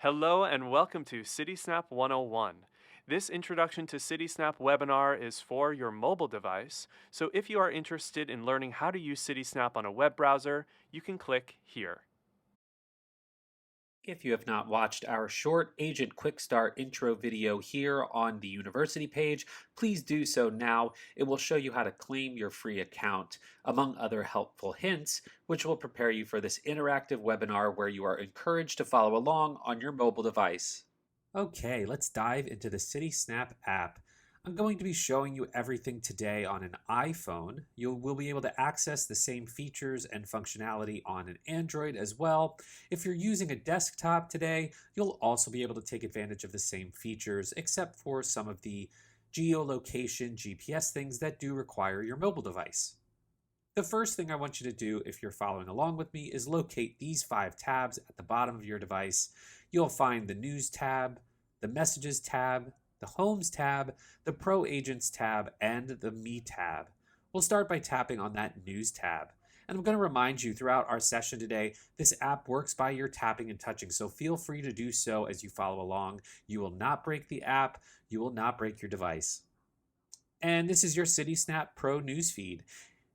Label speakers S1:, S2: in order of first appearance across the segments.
S1: Hello and welcome to Citysnap 101. This introduction to Citysnap webinar is for your mobile device, so if you are interested in learning how to use Citysnap on a web browser, you can click here.
S2: If you have not watched our short Agent Quick Start intro video here on the university page, please do so now. It will show you how to claim your free account, among other helpful hints, which will prepare you for this interactive webinar where you are encouraged to follow along on your mobile device. Okay, let's dive into the Citysnap app. I'm going to be showing you everything today on an iPhone. You will be able to access the same features and functionality on an Android as well. If you're using a desktop today, you'll also be able to take advantage of the same features, except for some of the geolocation GPS things that do require your mobile device. The first thing I want you to do if you're following along with me is locate these 5 tabs at the bottom of your device. You'll find the News tab, the Messages tab, the Homes tab, the Pro Agents tab, and the Me tab. We'll start by tapping on that News tab. And I'm going to remind you throughout our session today, this app works by your tapping and touching, so feel free to do so as you follow along. You will not break the app, you will not break your device. And this is your Citysnap Pro newsfeed.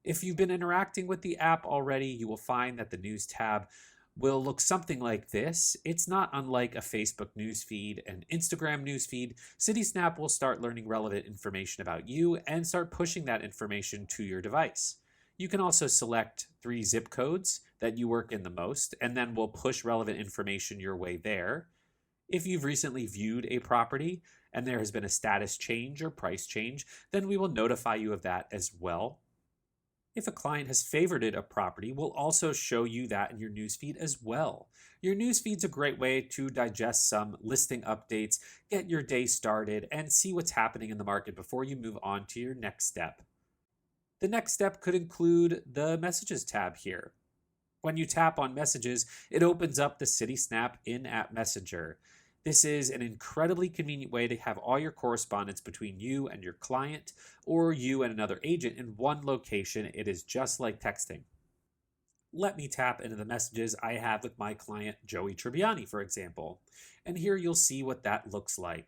S2: If you've been interacting with the app already, you will find that the News tab will look something like this. It's not unlike a Facebook newsfeed and Instagram newsfeed. Citysnap will start learning relevant information about you and start pushing that information to your device. You can also select 3 zip codes that you work in the most, and then we'll push relevant information your way there. If you've recently viewed a property and there has been a status change or price change, then we will notify you of that as well. If a client has favorited a property, we'll also show you that in your newsfeed as well. Your newsfeed's a great way to digest some listing updates, get your day started, and see what's happening in the market before you move on to your next step. The next step could include the Messages tab here. When you tap on Messages, it opens up the Citysnap in-app messenger. This is an incredibly convenient way to have all your correspondence between you and your client or you and another agent in one location. It is just like texting. Let me tap into the messages I have with my client, Joey Tribbiani, for example. And here you'll see what that looks like.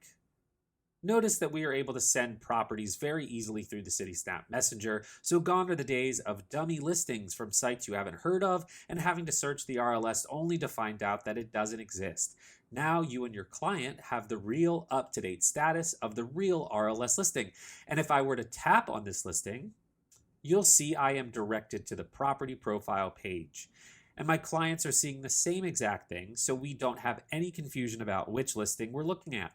S2: Notice that we are able to send properties very easily through the Citysnap Messenger, so gone are the days of dummy listings from sites you haven't heard of and having to search the RLS only to find out that it doesn't exist. Now you and your client have the real up-to-date status of the real RLS listing. And if I were to tap on this listing, you'll see I am directed to the property profile page. And my clients are seeing the same exact thing, so we don't have any confusion about which listing we're looking at.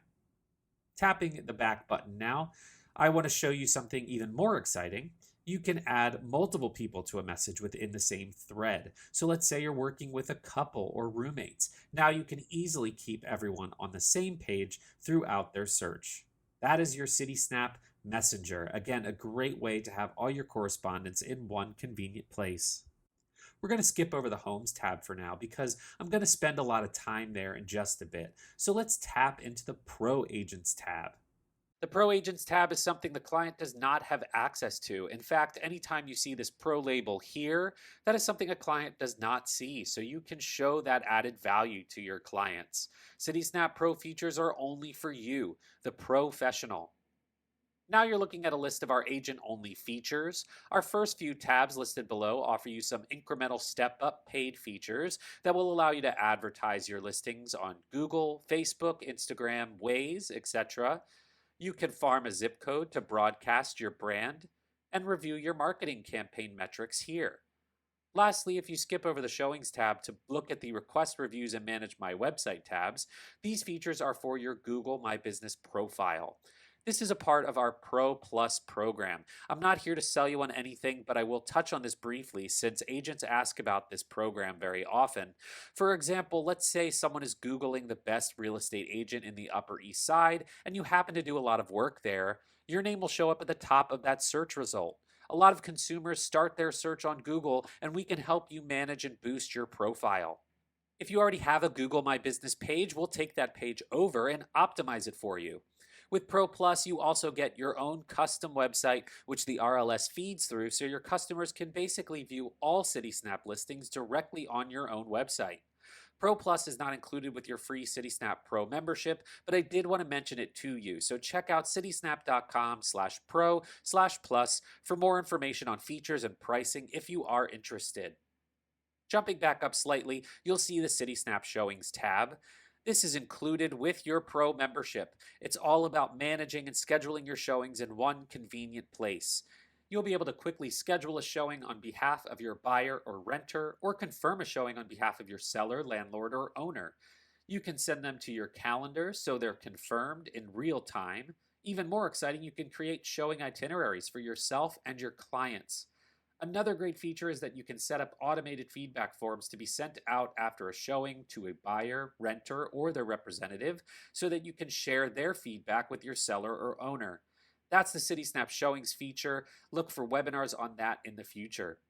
S2: Tapping the back button now, I want to show you something even more exciting. You can add multiple people to a message within the same thread. So let's say you're working with a couple or roommates. Now you can easily keep everyone on the same page throughout their search. That is your Citysnap Messenger. Again, a great way to have all your correspondence in one convenient place. We're going to skip over the Homes tab for now because I'm going to spend a lot of time there in just a bit. So let's tap into the Pro Agents tab. The Pro Agents tab is something the client does not have access to. In fact, anytime you see this Pro label here, that is something a client does not see, so you can show that added value to your clients. Citysnap Pro features are only for you, the professional. Now you're looking at a list of our agent-only features. Our first few tabs listed below offer you some incremental step-up paid features that will allow you to advertise your listings on Google, Facebook, Instagram, Waze, etc. You can farm a zip code to broadcast your brand and review your marketing campaign metrics here. Lastly, if you skip over the Showings tab to look at the Request Reviews and Manage My Website tabs, these features are for your Google My Business profile. This is a part of our Pro Plus program. I'm not here to sell you on anything, but I will touch on this briefly since agents ask about this program very often. For example, let's say someone is Googling the best real estate agent in the Upper East Side, and you happen to do a lot of work there. Your name will show up at the top of that search result. A lot of consumers start their search on Google, and we can help you manage and boost your profile. If you already have a Google My Business page, we'll take that page over and optimize it for you. With Pro Plus, you also get your own custom website, which the RLS feeds through, so your customers can basically view all Citysnap listings directly on your own website. Pro Plus is not included with your free Citysnap Pro membership, but I did want to mention it to you. So check out citysnap.com/pro/plus for more information on features and pricing if you are interested. Jumping back up slightly, you'll see the Citysnap Showings tab. This is included with your Pro membership. It's all about managing and scheduling your showings in one convenient place. You'll be able to quickly schedule a showing on behalf of your buyer or renter, or confirm a showing on behalf of your seller, landlord, or owner. You can send them to your calendar so they're confirmed in real time. Even more exciting, you can create showing itineraries for yourself and your clients. Another great feature is that you can set up automated feedback forms to be sent out after a showing to a buyer, renter, or their representative so that you can share their feedback with your seller or owner. That's the Citysnap Showings feature. Look for webinars on that in the future.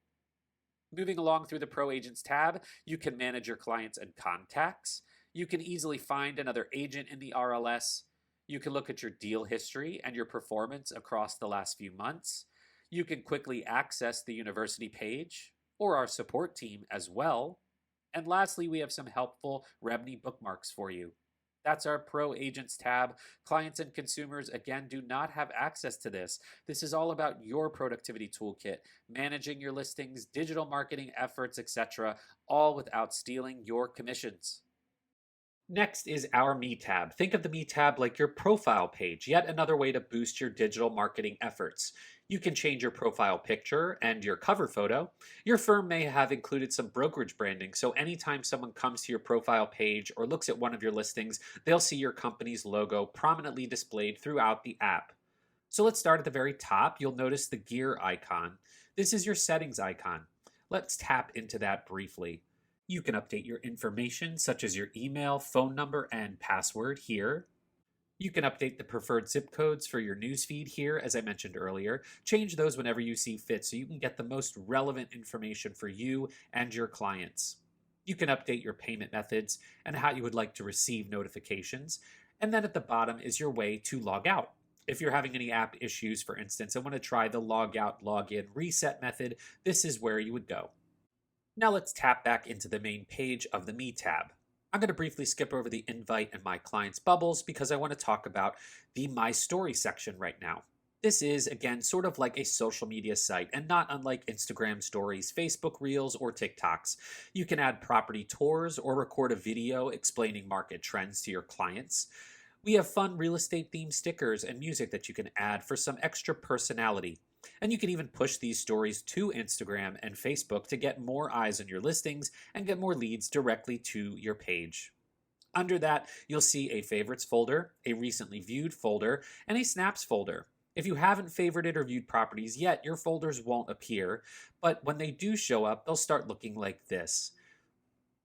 S2: Moving along through the Pro Agents tab, you can manage your clients and contacts. You can easily find another agent in the RLS. You can look at your deal history and your performance across the last few months. You can quickly access the university page or our support team as well. And lastly, we have some helpful REBNY bookmarks for you. That's our Pro Agents tab. Clients and consumers, again, do not have access to this. This is all about your productivity toolkit, managing your listings, digital marketing efforts, etc., all without stealing your commissions. Next is our Me tab. Think of the Me tab like your profile page, yet another way to boost your digital marketing efforts. You can change your profile picture and your cover photo. Your firm may have included some brokerage branding, so anytime someone comes to your profile page or looks at one of your listings, they'll see your company's logo prominently displayed throughout the app. So let's start at the very top. You'll notice the gear icon. This is your settings icon. Let's tap into that briefly. You can update your information, such as your email, phone number, and password here. You can update the preferred zip codes for your newsfeed here, as I mentioned earlier. Change those whenever you see fit so you can get the most relevant information for you and your clients. You can update your payment methods and how you would like to receive notifications. And then at the bottom is your way to log out. If you're having any app issues, for instance, and want to try the log out, log in, reset method, this is where you would go. Now let's tap back into the main page of the Me tab. I'm going to briefly skip over the invite and my client's bubbles because I want to talk about the My Story section right now. This is, again, sort of like a social media site and not unlike Instagram stories, Facebook Reels, or TikToks. You can add property tours or record a video explaining market trends to your clients. We have fun real estate themed stickers and music that you can add for some extra personality. And you can even push these stories to Instagram and Facebook to get more eyes on your listings and get more leads directly to your page. Under that, you'll see a favorites folder, a recently viewed folder, and a snaps folder. If you haven't favorited or viewed properties yet, your folders won't appear, but when they do show up, they'll start looking like this.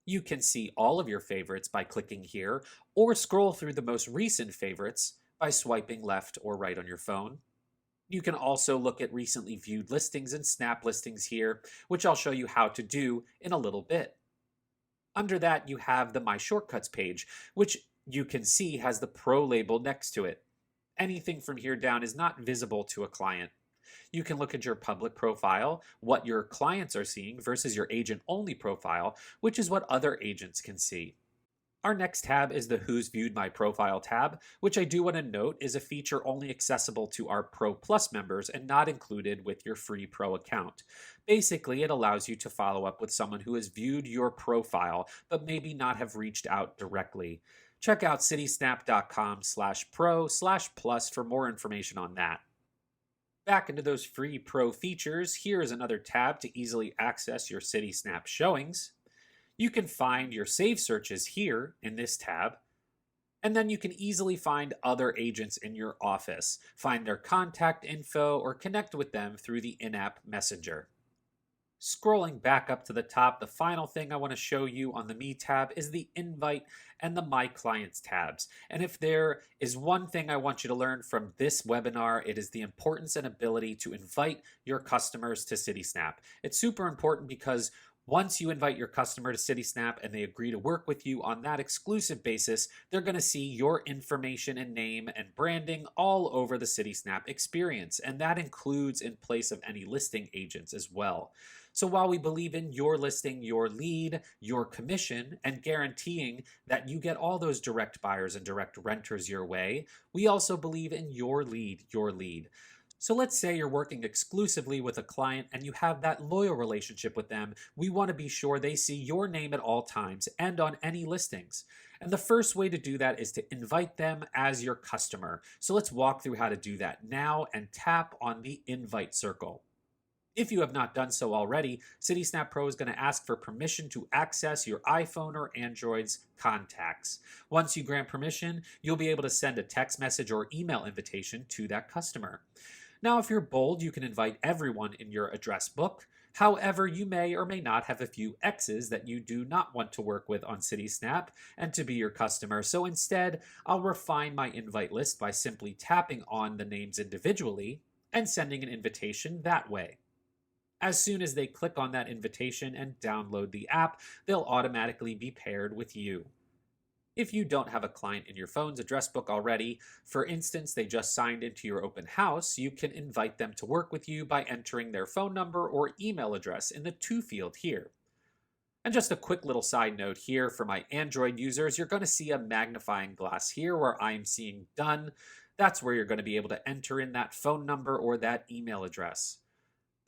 S2: You can see all of your favorites by clicking here, or scroll through the most recent favorites by swiping left or right on your phone. You can also look at recently viewed listings and snap listings here, which I'll show you how to do in a little bit. Under that, you have the My Shortcuts page, which you can see has the Pro label next to it. Anything from here down is not visible to a client. You can look at your public profile, what your clients are seeing versus your agent-only profile, which is what other agents can see. Our next tab is the Who's Viewed My Profile tab, which I do want to note is a feature only accessible to our Pro Plus members and not included with your free Pro account. Basically, it allows you to follow up with someone who has viewed your profile but maybe not have reached out directly. Check out citysnap.com/pro/plus for more information on that. Back into those free Pro features, here is another tab to easily access your Citysnap showings. You can find your save searches here in this tab, and then you can easily find other agents in your office, find their contact info, or connect with them through the in-app messenger. Scrolling back up to the top, the final thing I want to show you on the Me tab is the Invite and the My Clients tabs. And if there is one thing I want you to learn from this webinar, it is the importance and ability to invite your customers to Citysnap. It's super important because once you invite your customer to Citysnap and they agree to work with you on that exclusive basis, they're going to see your information and name and branding all over the Citysnap experience. And that includes in place of any listing agents as well. So while we believe in your listing, your lead, your commission, and guaranteeing that you get all those direct buyers and direct renters your way, we also believe in your lead, your lead. So let's say you're working exclusively with a client and you have that loyal relationship with them. We want to be sure they see your name at all times and on any listings. And the first way to do that is to invite them as your customer. So let's walk through how to do that now and tap on the invite circle. If you have not done so already, Citysnap Pro is going to ask for permission to access your iPhone or Android's contacts. Once you grant permission, you'll be able to send a text message or email invitation to that customer. Now, if you're bold, you can invite everyone in your address book. However, you may or may not have a few X's that you do not want to work with on Citysnap and to be your customer. So instead, I'll refine my invite list by simply tapping on the names individually and sending an invitation that way. As soon as they click on that invitation and download the app, they'll automatically be paired with you. If you don't have a client in your phone's address book already, for instance, they just signed into your open house, you can invite them to work with you by entering their phone number or email address in the to field here. And just a quick little side note here for my Android users, you're going to see a magnifying glass here where I'm seeing done. That's where you're going to be able to enter in that phone number or that email address.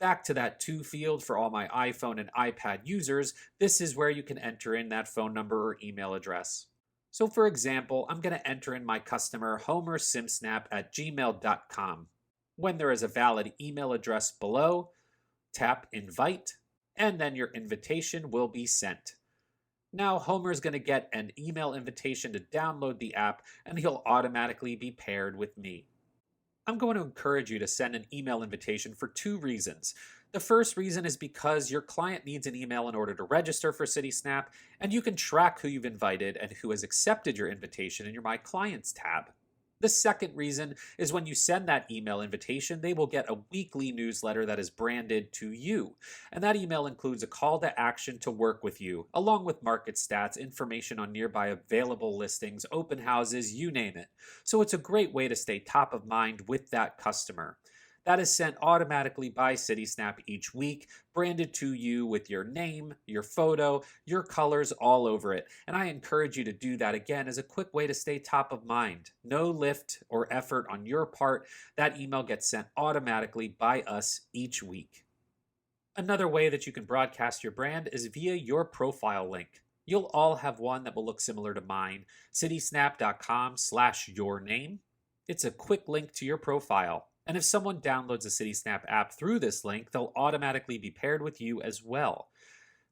S2: Back to that to field for all my iPhone and iPad users, this is where you can enter in that phone number or email address. So for example, I'm going to enter in my customer homersimsnap@gmail.com. When there is a valid email address below, tap invite, and then your invitation will be sent. Now Homer is going to get an email invitation to download the app, and he'll automatically be paired with me. I'm going to encourage you to send an email invitation for two reasons. The first reason is because your client needs an email in order to register for Citysnap, and you can track who you've invited and who has accepted your invitation in your My Clients tab. The second reason is when you send that email invitation, they will get a weekly newsletter that is branded to you. And that email includes a call to action to work with you, along with market stats, information on nearby available listings, open houses, you name it. So it's a great way to stay top of mind with that customer. That is sent automatically by Citysnap each week, branded to you with your name, your photo, your colors all over it. And I encourage you to do that again as a quick way to stay top of mind. No lift or effort on your part. That email gets sent automatically by us each week. Another way that you can broadcast your brand is via your profile link. You'll all have one that will look similar to mine, citysnap.com/yourname. It's a quick link to your profile. And if someone downloads the Citysnap app through this link, they'll automatically be paired with you as well.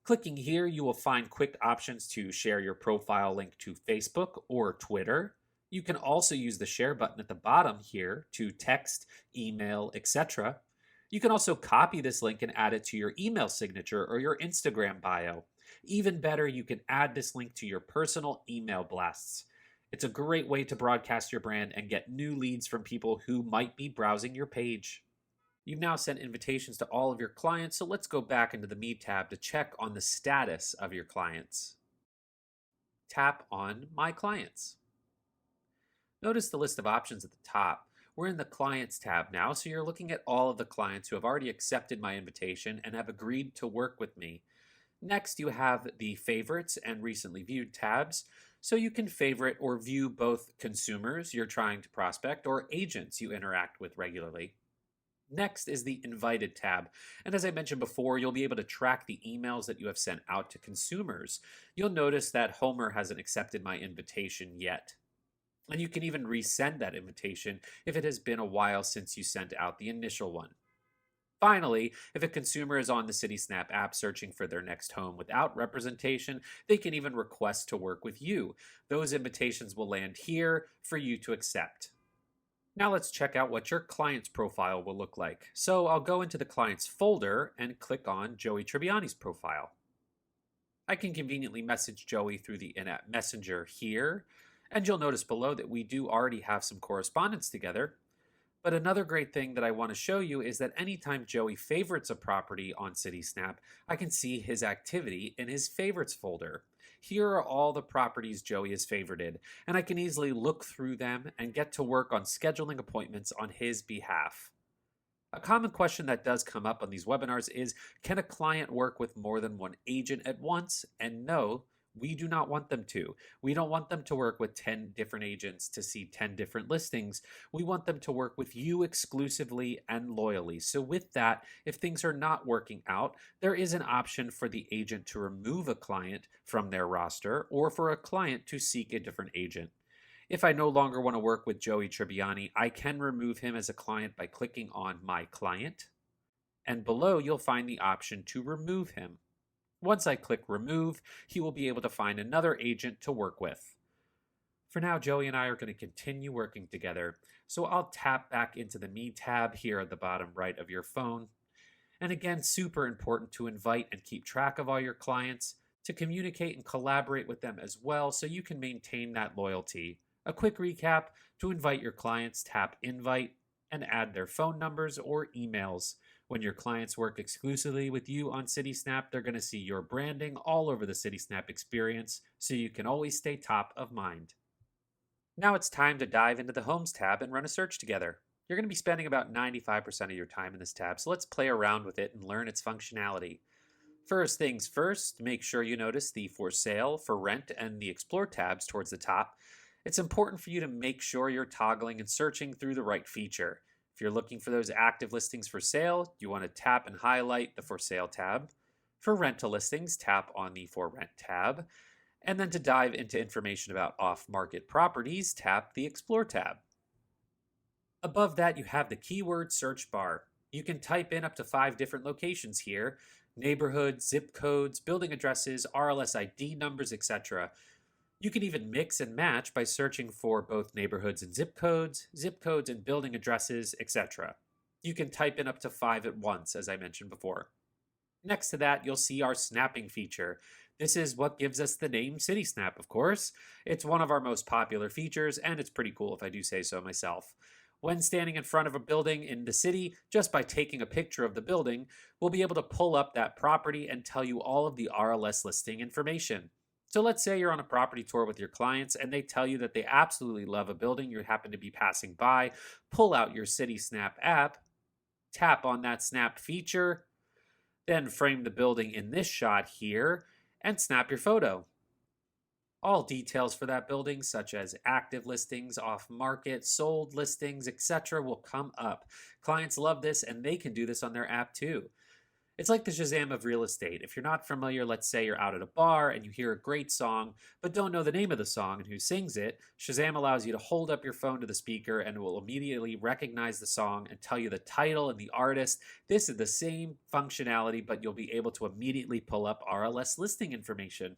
S2: Clicking here, you will find quick options to share your profile link to Facebook or Twitter. You can also use the share button at the bottom here to text, email, etc. You can also copy this link and add it to your email signature or your Instagram bio. Even better, you can add this link to your personal email blasts. It's a great way to broadcast your brand and get new leads from people who might be browsing your page. You've now sent invitations to all of your clients, so let's go back into the Me tab to check on the status of your clients. Tap on My Clients. Notice the list of options at the top. We're in the Clients tab now, so you're looking at all of the clients who have already accepted my invitation and have agreed to work with me. Next, you have the Favorites and Recently Viewed tabs. So you can favorite or view both consumers you're trying to prospect or agents you interact with regularly. Next is the Invited tab. And as I mentioned before, you'll be able to track the emails that you have sent out to consumers. You'll notice that Homer hasn't accepted my invitation yet. And you can even resend that invitation if it has been a while since you sent out the initial one. Finally, if a consumer is on the Citysnap app searching for their next home without representation, they can even request to work with you. Those invitations will land here for you to accept. Now let's check out what your client's profile will look like. So I'll go into the client's folder and click on Joey Tribbiani's profile. I can conveniently message Joey through the in-app messenger here, and you'll notice below that we do already have some correspondence together. But another great thing that I want to show you is that anytime Joey favorites a property on Citysnap, I can see his activity in his favorites folder. Here are all the properties Joey has favorited, and I can easily look through them and get to work on scheduling appointments on his behalf. A common question that does come up on these webinars is, can a client work with more than one agent at once? And no, we do not want them to. We don't want them to work with 10 different agents to see 10 different listings. We want them to work with you exclusively and loyally. So with that, if things are not working out, there is an option for the agent to remove a client from their roster or for a client to seek a different agent. If I no longer want to work with Joey Tribbiani, I can remove him as a client by clicking on My Client, and below you'll find the option to remove him. Once I click Remove, he will be able to find another agent to work with. For now, Joey and I are going to continue working together, so I'll tap back into the Me tab here at the bottom right of your phone. And again, super important to invite and keep track of all your clients, to communicate and collaborate with them as well so you can maintain that loyalty. A quick recap: to invite your clients, tap Invite and add their phone numbers or emails. When your clients work exclusively with you on Citysnap, they're going to see your branding all over the Citysnap experience, so you can always stay top of mind. Now it's time to dive into the Homes tab and run a search together. You're going to be spending about 95% of your time in this tab, so let's play around with it and learn its functionality. First things first, make sure you notice the For Sale, For Rent, and the Explore tabs towards the top. It's important for you to make sure you're toggling and searching through the right feature. If you're looking for those active listings for sale, you want to tap and highlight the For Sale tab. For rental listings, tap on the For Rent tab. And then to dive into information about off-market properties, tap the Explore tab. Above that, you have the keyword search bar. You can type in up to 5 different locations here: neighborhoods, zip codes, building addresses, RLS ID numbers, etc. You can even mix and match by searching for both neighborhoods and zip codes and building addresses, etc. You can type in up to 5 at once, as I mentioned before. Next to that, you'll see our snapping feature. This is what gives us the name Citysnap, of course. It's one of our most popular features, and it's pretty cool if I do say so myself. When standing in front of a building in the city, just by taking a picture of the building, we'll be able to pull up that property and tell you all of the RLS listing information. So let's say you're on a property tour with your clients and they tell you that they absolutely love a building you happen to be passing by. Pull out your Citysnap app, tap on that snap feature, then frame the building in this shot here, and snap your photo. All details for that building, such as active listings, off-market, sold listings, etc., will come up. Clients love this, and they can do this on their app too. It's like the Shazam of real estate. If you're not familiar, let's say you're out at a bar and you hear a great song, but don't know the name of the song and who sings it, Shazam allows you to hold up your phone to the speaker and it will immediately recognize the song and tell you the title and the artist. This is the same functionality, but you'll be able to immediately pull up RLS listing information.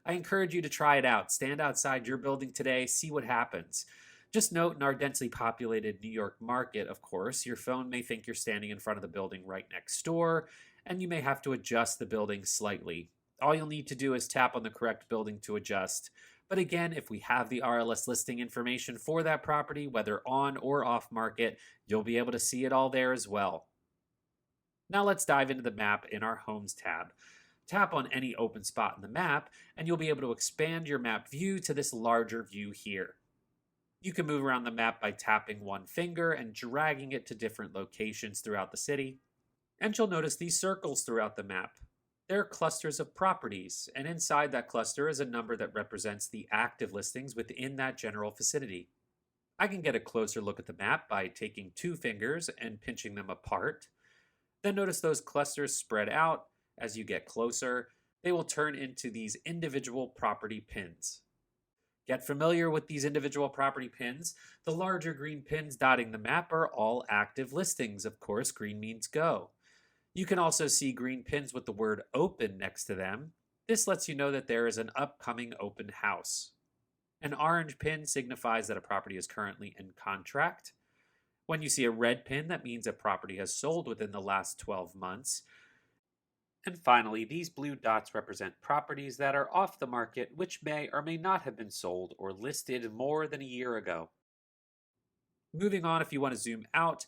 S2: I encourage you to try it out. Stand outside your building today, see what happens. Just note, in our densely populated New York market, of course, your phone may think you're standing in front of the building right next door, and you may have to adjust the building slightly. All you'll need to do is tap on the correct building to adjust. But again, if we have the RLS listing information for that property, whether on or off market, you'll be able to see it all there as well. Now let's dive into the map in our Homes tab. Tap on any open spot in the map, and you'll be able to expand your map view to this larger view here. You can move around the map by tapping one finger and dragging it to different locations throughout the city. And you'll notice these circles throughout the map. They're clusters of properties, and inside that cluster is a number that represents the active listings within that general vicinity. I can get a closer look at the map by taking 2 fingers and pinching them apart. Then notice those clusters spread out. As you get closer, they will turn into these individual property pins. Get familiar with these individual property pins. The larger green pins dotting the map are all active listings. Of course, green means go. You can also see green pins with the word open next to them. This lets you know that there is an upcoming open house. An orange pin signifies that a property is currently in contract. When you see a red pin, that means a property has sold within the last 12 months. And finally, these blue dots represent properties that are off the market, which may or may not have been sold or listed more than a year ago. Moving on, if you want to zoom out,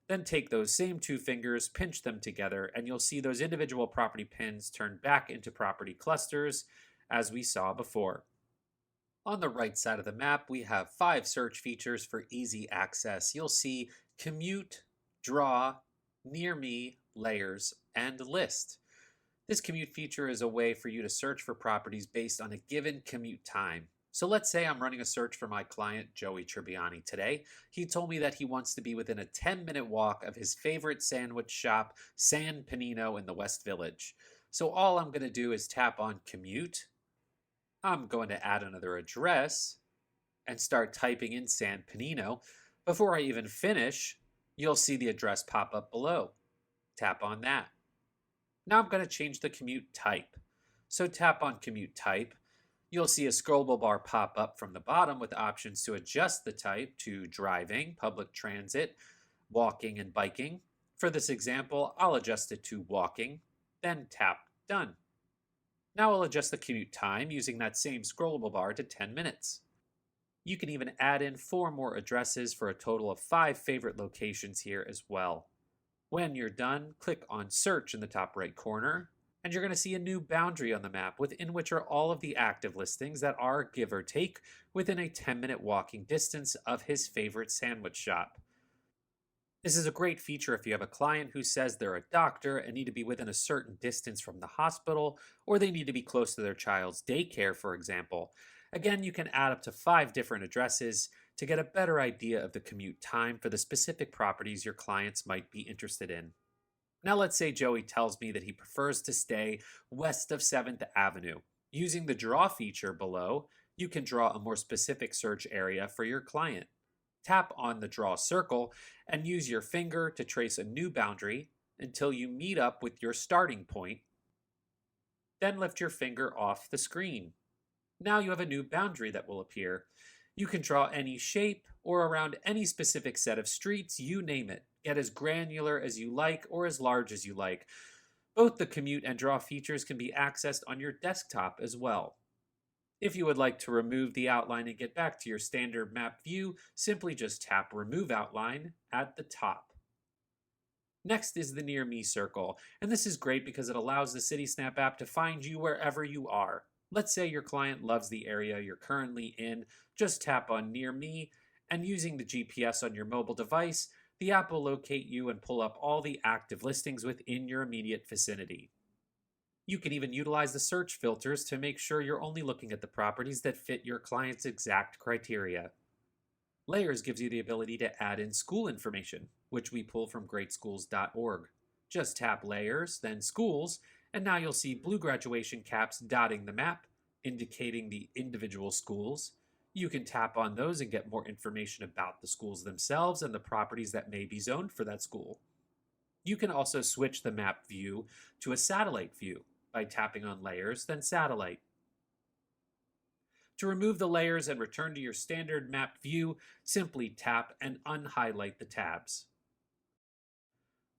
S2: then take those same 2 fingers, pinch them together, and you'll see those individual property pins turn back into property clusters, as we saw before. On the right side of the map, we have 5 search features for easy access. You'll see Commute, Draw, Near Me, Layers, and List. This commute feature is a way for you to search for properties based on a given commute time. So let's say I'm running a search for my client, Joey Tribbiani, today. He told me that he wants to be within a 10-minute walk of his favorite sandwich shop, San Panino in the West Village. So all I'm going to do is tap on Commute. I'm going to add another address and start typing in San Panino. Before I even finish, you'll see the address pop up below. Tap on that. Now I'm going to change the commute type. So tap on Commute Type. You'll see a scrollable bar pop up from the bottom with options to adjust the type to driving, public transit, walking, and biking. For this example, I'll adjust it to walking, then tap Done. Now I'll adjust the commute time using that same scrollable bar to 10 minutes. You can even add in 4 more addresses for a total of 5 favorite locations here as well. When you're done, click on Search in the top right corner, and you're going to see a new boundary on the map within which are all of the active listings that are, give or take, within a 10-minute walking distance of his favorite sandwich shop. This is a great feature if you have a client who says they're a doctor and need to be within a certain distance from the hospital, or they need to be close to their child's daycare, for example. Again, you can add up to 5 different addresses to get a better idea of the commute time for the specific properties your clients might be interested in. Now let's say Joey tells me that he prefers to stay west of 7th Avenue. Using the draw feature below, you can draw a more specific search area for your client. Tap on the draw circle and use your finger to trace a new boundary until you meet up with your starting point. Then lift your finger off the screen. Now you have a new boundary that will appear. You can draw any shape or around any specific set of streets, you name it. Get as granular as you like or as large as you like. Both the commute and draw features can be accessed on your desktop as well. If you would like to remove the outline and get back to your standard map view, simply just tap Remove Outline at the top. Next is the Near Me circle, and this is great because it allows the Citysnap app to find you wherever you are. Let's say your client loves the area you're currently in, just tap on Near Me, and using the GPS on your mobile device, the app will locate you and pull up all the active listings within your immediate vicinity. You can even utilize the search filters to make sure you're only looking at the properties that fit your client's exact criteria. Layers gives you the ability to add in school information, which we pull from greatschools.org. Just tap Layers, then Schools, and now you'll see blue graduation caps dotting the map, indicating the individual schools. You can tap on those and get more information about the schools themselves and the properties that may be zoned for that school. You can also switch the map view to a satellite view by tapping on Layers, then Satellite. To remove the layers and return to your standard map view, simply tap and unhighlight the tabs.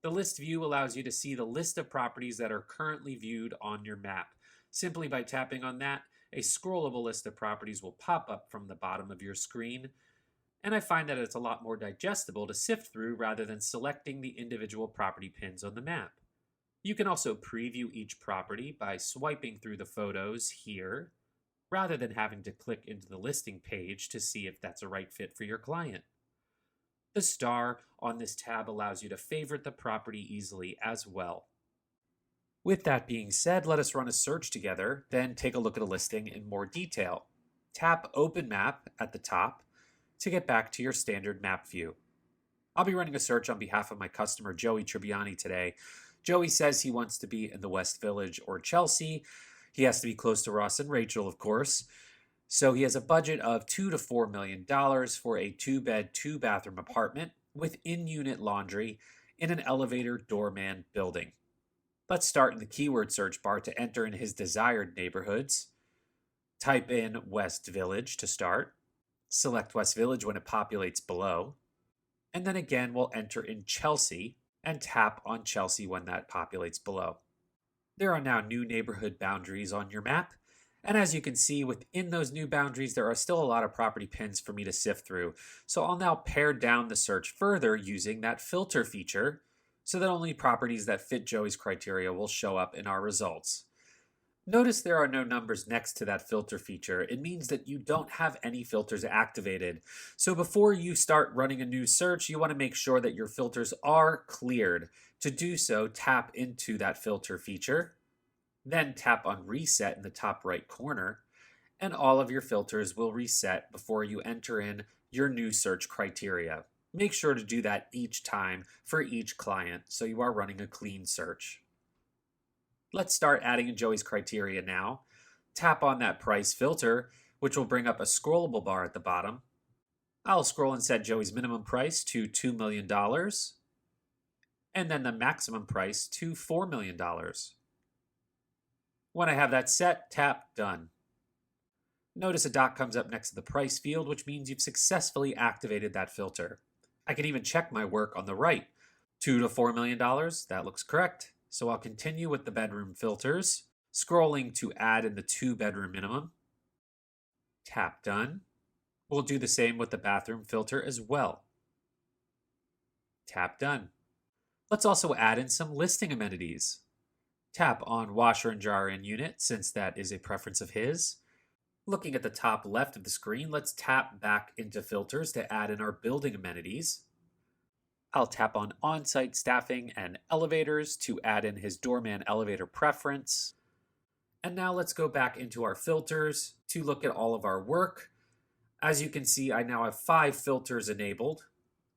S2: The list view allows you to see the list of properties that are currently viewed on your map. Simply by tapping on that, a scrollable list of properties will pop up from the bottom of your screen, and I find that it's a lot more digestible to sift through rather than selecting the individual property pins on the map. You can also preview each property by swiping through the photos here, rather than having to click into the listing page to see if that's a right fit for your client. The star on this tab allows you to favorite the property easily as well. With that being said, let us run a search together, then take a look at a listing in more detail. Tap Open Map at the top to get back to your standard map view. I'll be running a search on behalf of my customer Joey Tribbiani today. Joey says he wants to be in the West Village or Chelsea. He has to be close to Ross and Rachel, of course. So he has a budget of $2 to $4 million for a 2-bed, 2-bathroom apartment with in-unit laundry in an elevator doorman building. Let's start in the keyword search bar to enter in his desired neighborhoods. Type in West Village to start. Select West Village when it populates below. And then again, we'll enter in Chelsea and tap on Chelsea when that populates below. There are now new neighborhood boundaries on your map. And as you can see, within those new boundaries, there are still a lot of property pins for me to sift through. So I'll now pare down the search further using that filter feature so that only properties that fit Joey's criteria will show up in our results. Notice there are no numbers next to that filter feature. It means that you don't have any filters activated. So before you start running a new search, you want to make sure that your filters are cleared. To do so, tap into that filter feature, then tap on Reset in the top right corner, and all of your filters will reset before you enter in your new search criteria. Make sure to do that each time for each client so you are running a clean search. Let's start adding in Joey's criteria now. Tap on that price filter, which will bring up a scrollable bar at the bottom. I'll scroll and set Joey's minimum price to $2 million, and then the maximum price to $4 million. When I have that set, tap Done. Notice a dot comes up next to the price field, which means you've successfully activated that filter. I can even check my work on the right. $2 to $4 million, that looks correct. So I'll continue with the bedroom filters, scrolling to add in the 2-bedroom minimum. Tap Done. We'll do the same with the bathroom filter as well. Tap Done. Let's also add in some listing amenities. Tap on Washer and Dryer in Unit, since that is a preference of his. Looking at the top left of the screen, let's tap back into filters to add in our building amenities. I'll tap on on-site staffing and elevators to add in his doorman elevator preference. And now let's go back into our filters to look at all of our work. As you can see, I now have 5 filters enabled,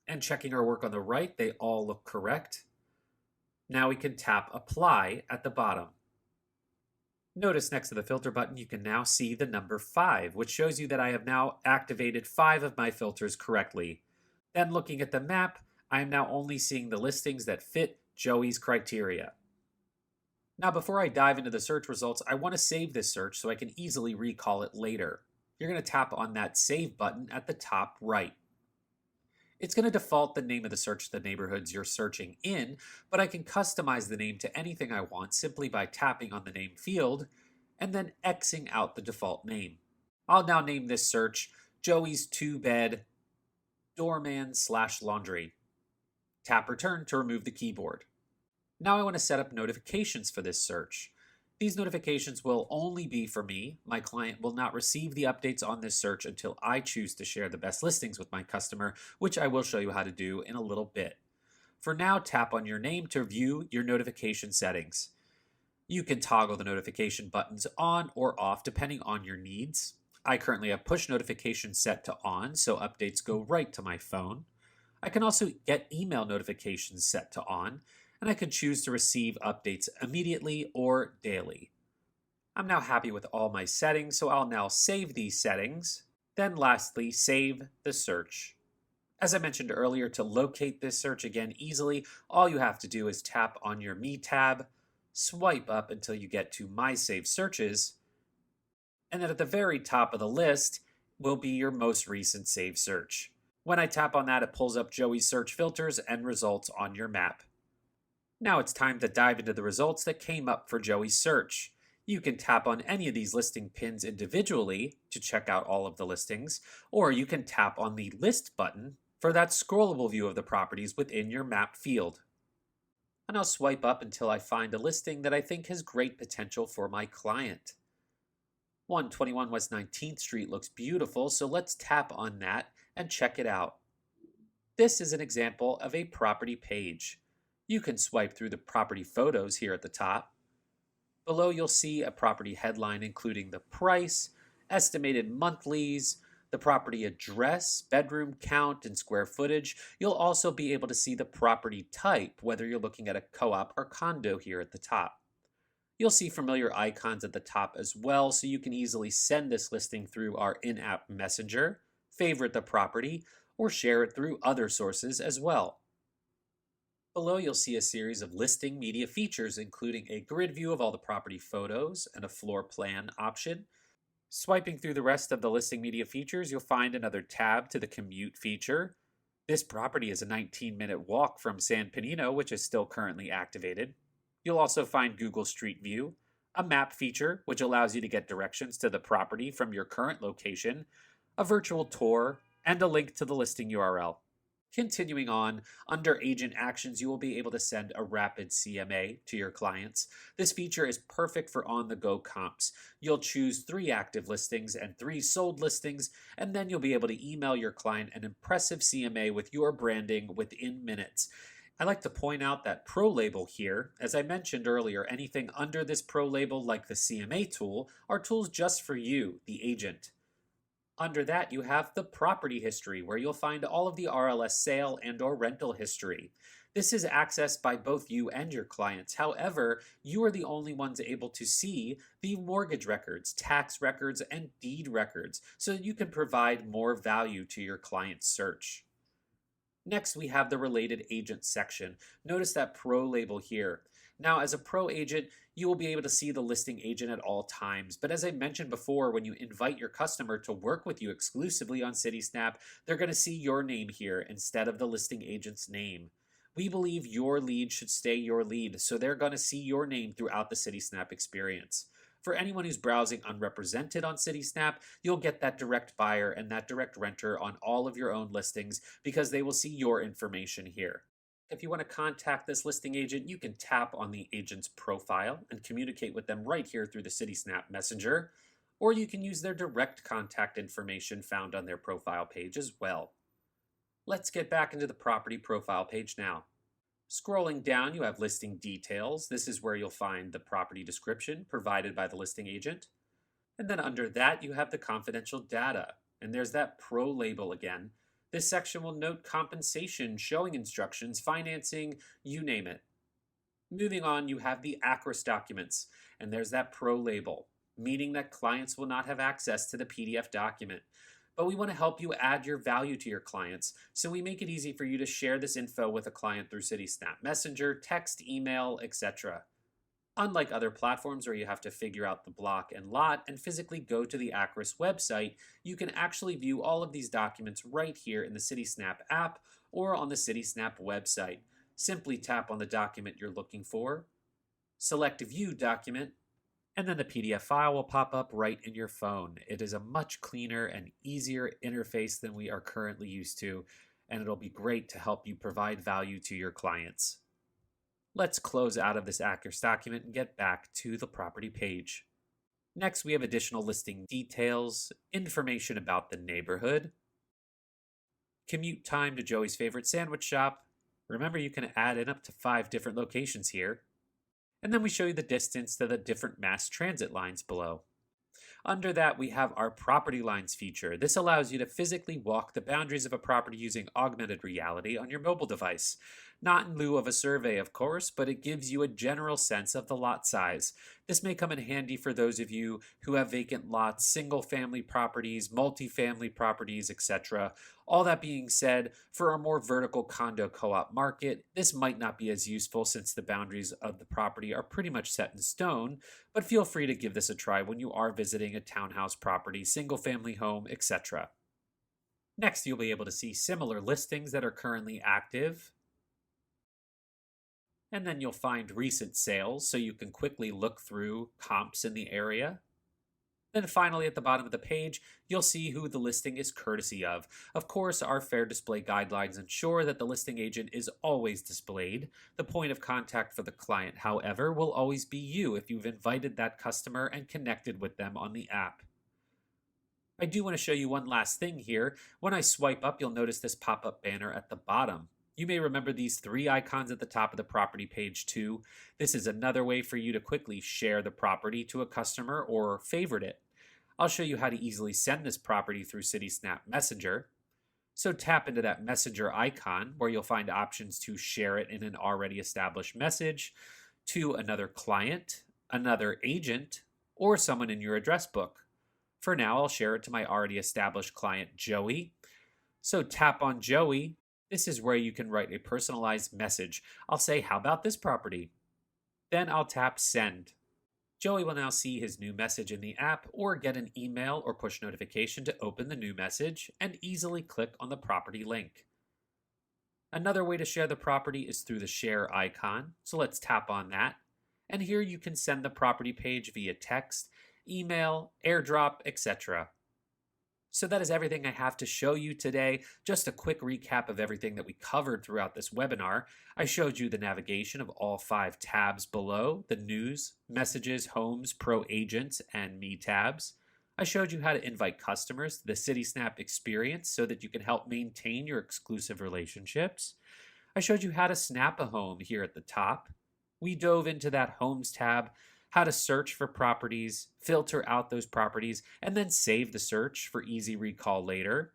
S2: and checking our work on the right, they all look correct. Now we can tap Apply at the bottom. Notice next to the filter button, you can now see the number 5, which shows you that I have now activated 5 of my filters correctly. Then looking at the map, I am now only seeing the listings that fit Joey's criteria. Now before I dive into the search results, I want to save this search so I can easily recall it later. You're going to tap on that Save button at the top right. It's going to default the name of the search to the neighborhoods you're searching in, but I can customize the name to anything I want simply by tapping on the name field and then Xing out the default name. I'll now name this search Joey's 2-bed doorman/laundry. Tap Return to remove the keyboard. Now I want to set up notifications for this search. These notifications will only be for me. My client will not receive the updates on this search until I choose to share the best listings with my customer, which I will show you how to do in a little bit. For now, tap on your name to view your notification settings. You can toggle the notification buttons on or off depending on your needs. I currently have push notifications set to on, so updates go right to my phone. I can also get email notifications set to on, and I can choose to receive updates immediately or daily. I'm now happy with all my settings, so I'll now save these settings. Then lastly, save the search. As I mentioned earlier, to locate this search again easily, all you have to do is tap on your Me tab, swipe up until you get to My Saved Searches, and then at the very top of the list will be your most recent saved search. When I tap on that, it pulls up Joey's search filters and results on your map. Now it's time to dive into the results that came up for Joey's search. You can tap on any of these listing pins individually to check out all of the listings, or you can tap on the List button for that scrollable view of the properties within your map field. And I'll swipe up until I find a listing that I think has great potential for my client. 121 West 19th Street looks beautiful, so let's tap on that and check it out. This is an example of a property page. You can swipe through the property photos here at the top. Below you'll see a property headline including the price, estimated monthlies, the property address, bedroom count, and square footage. You'll also be able to see the property type, whether you're looking at a co-op or condo here at the top. You'll see familiar icons at the top as well, so you can easily send this listing through our in-app messenger, favorite the property, or share it through other sources as well. Below you'll see a series of listing media features, including a grid view of all the property photos and a floor plan option. Swiping through the rest of the listing media features, you'll find another tab to the commute feature. This property is a 19-minute walk from San Benito, which is still currently activated. You'll also find Google Street View, a map feature, which allows you to get directions to the property from your current location, a virtual tour, and a link to the listing URL. Continuing on, under Agent Actions, you will be able to send a rapid CMA to your clients. This feature is perfect for on the go comps. You'll choose 3 active listings and 3 sold listings, and then you'll be able to email your client an impressive CMA with your branding within minutes. I like to point out that Pro label here, as I mentioned earlier, anything under this Pro label, like the CMA tool, are tools just for you, the agent. Under that, you have the property history, where you'll find all of the RLS sale and or rental history. This is accessed by both you and your clients. However, you are the only ones able to see the mortgage records, tax records, and deed records, so that you can provide more value to your client's search. Next, we have the related agent section. Notice that Pro label here. Now, as a Pro agent, you will be able to see the listing agent at all times. But as I mentioned before, when you invite your customer to work with you exclusively on Citysnap, they're going to see your name here instead of the listing agent's name. We believe your lead should stay your lead, so they're going to see your name throughout the Citysnap experience. For anyone who's browsing unrepresented on Citysnap, you'll get that direct buyer and that direct renter on all of your own listings because they will see your information here. If you want to contact this listing agent, you can tap on the agent's profile and communicate with them right here through the Citysnap Messenger, or you can use their direct contact information found on their profile page as well. Let's get back into the property profile page now. Scrolling down, you have listing details. This is where you'll find the property description provided by the listing agent. And then under that, you have the confidential data. And there's that Pro label again. This section will note compensation, showing instructions, financing, you name it. Moving on, you have the ACRIS documents. And there's that Pro label, meaning that clients will not have access to the PDF document. But we want to help you add your value to your clients, so we make it easy for you to share this info with a client through Citysnap Messenger, text, email, etc. Unlike other platforms where you have to figure out the block and lot and physically go to the ACRIS website, you can actually view all of these documents right here in the Citysnap app or on the Citysnap website. Simply tap on the document you're looking for, select View Document, and then the PDF file will pop up right in your phone. It is a much cleaner and easier interface than we are currently used to, and it'll be great to help you provide value to your clients. Let's close out of this ACRIS document and get back to the property page. Next, we have additional listing details, information about the neighborhood, commute time to Joey's favorite sandwich shop. Remember, you can add in up to 5 different locations here. And then we show you the distance to the different mass transit lines below. Under that, we have our property lines feature. This allows you to physically walk the boundaries of a property using augmented reality on your mobile device. Not in lieu of a survey, of course, but it gives you a general sense of the lot size. This may come in handy for those of you who have vacant lots, single-family properties, multifamily properties, etc. All that being said, for a more vertical condo co-op market, this might not be as useful since the boundaries of the property are pretty much set in stone, but feel free to give this a try when you are visiting a townhouse property, single-family home, etc. Next, you'll be able to see similar listings that are currently active. And then you'll find recent sales, so you can quickly look through comps in the area. Then finally, at the bottom of the page, you'll see who the listing is courtesy of. Of course, our fair display guidelines ensure that the listing agent is always displayed. The point of contact for the client, however, will always be you if you've invited that customer and connected with them on the app. I do want to show you one last thing here. When I swipe up, you'll notice this pop-up banner at the bottom. You may remember these 3 icons at the top of the property page too. This is another way for you to quickly share the property to a customer or favorite it. I'll show you how to easily send this property through Citysnap Messenger. So tap into that messenger icon where you'll find options to share it in an already established message to another client, another agent, or someone in your address book. For now, I'll share it to my already established client, Joey. So tap on Joey. This is where you can write a personalized message. I'll say, how about this property? Then I'll tap send. Joey will now see his new message in the app or get an email or push notification to open the new message and easily click on the property link. Another way to share the property is through the share icon, so let's tap on that. And here you can send the property page via text, email, airdrop, etc. So that is everything I have to show you today. Just a quick recap of everything that we covered throughout this webinar. I showed you the navigation of all 5 tabs below, the News, Messages, Homes, Pro Agents, and Me tabs. I showed you how to invite customers to the Citysnap experience so that you can help maintain your exclusive relationships. I showed you how to snap a home here at the top. We dove into that Homes tab, how to search for properties, filter out those properties, and then save the search for easy recall later.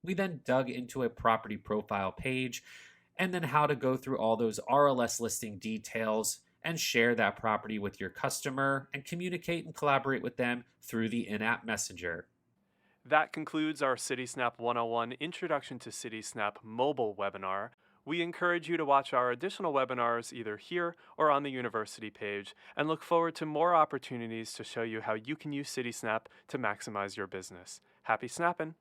S2: We then dug into a property profile page, and then how to go through all those RLS listing details and share that property with your customer and communicate and collaborate with them through the in app messenger.
S1: That concludes our Citysnap 101 Introduction to Citysnap Mobile webinar. We encourage you to watch our additional webinars either here or on the university page and look forward to more opportunities to show you how you can use Citysnap to maximize your business. Happy snapping!